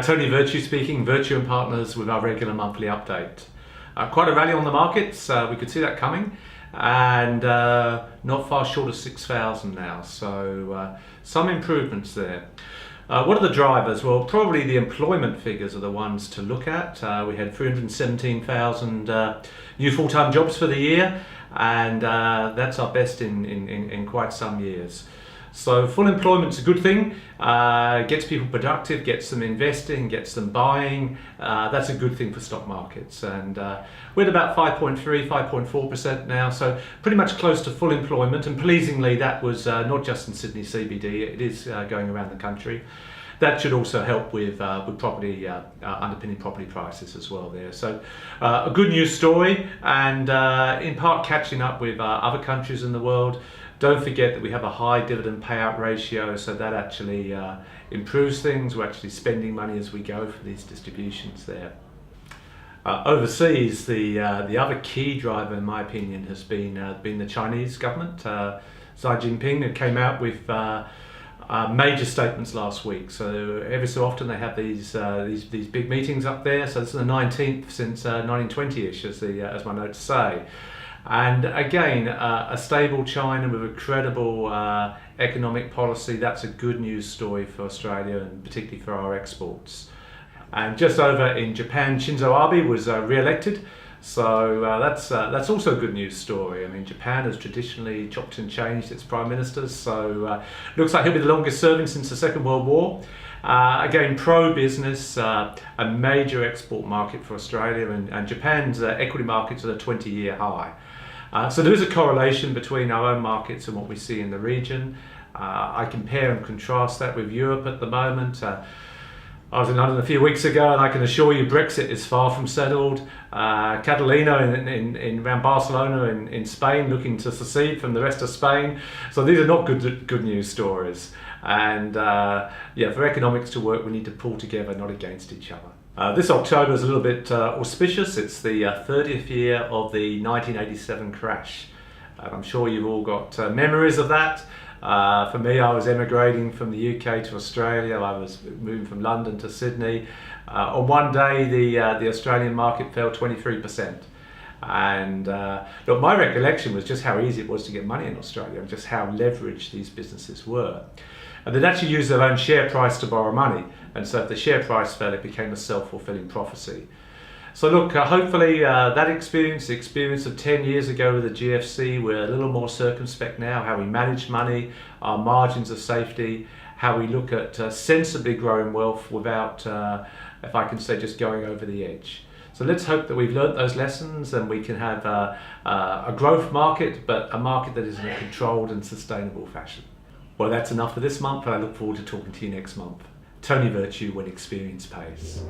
Tony Virtue speaking, Virtue and Partners with our regular monthly update. Quite a rally on the markets, we could see that coming, and not far short of 6,000 now, so some improvements there. What are the drivers? Well, probably the employment figures are the ones to look at. We had 317,000 new full-time jobs for the year, and that's our best in quite some years. So full employment's a good thing. Gets people productive, gets them investing, gets them buying. That's a good thing for stock markets. And we're at about 5.3, 5.4% now, so pretty much close to full employment. And pleasingly, that was not just in Sydney CBD, it is going around the country. That should also help with property, underpinning property prices as well there. So a good news story, and in part catching up with other countries in the world. Don't forget that we have a high dividend payout ratio, so that actually improves things. We're actually spending money as we go for these distributions there. Overseas, the other key driver, in my opinion, has been the Chinese government. Xi Jinping came out with major statements last week. So every so often they have these big meetings up there. So this is the 19th since 1920-ish, as my notes say. And again, a stable China with a credible economic policy, that's a good news story for Australia and particularly for our exports. And just over in Japan, Shinzo Abe was re-elected, so that's also a good news story. I mean, Japan has traditionally chopped and changed its prime ministers, so looks like he'll be the longest serving since the Second World War. Again, pro-business, a major export market for Australia, and Japan's equity markets at a 20-year high. So there is a correlation between our own markets and what we see in the region. I compare and contrast that with Europe at the moment. I was in London a few weeks ago, and I can assure you Brexit is far from settled. Catalina in around Barcelona in Spain looking to secede from the rest of Spain. So these are not good news stories. And yeah, for economics to work, we need to pull together, not against each other. This October is a little bit auspicious. It's the 30th year of the 1987 crash. I'm sure you've all got memories of that. For me, I was emigrating from the UK to Australia. I was moving from London to Sydney. On one day, the Australian market fell 23%. And look, my recollection was just how easy it was to get money in Australia and just how leveraged these businesses were. And they'd actually use their own share price to borrow money. And so if the share price fell, it became a self-fulfilling prophecy. So look, hopefully that experience, the experience of 10 years ago with the GFC, we're a little more circumspect now, how we manage money, our margins of safety, how we look at sensibly growing wealth without, if I can say, just going over the edge. So let's hope that we've learnt those lessons and we can have a growth market, but a market that is in a controlled and sustainable fashion. Well, that's enough for this month, and I look forward to talking to you next month. Tony Virtue, when experience pays.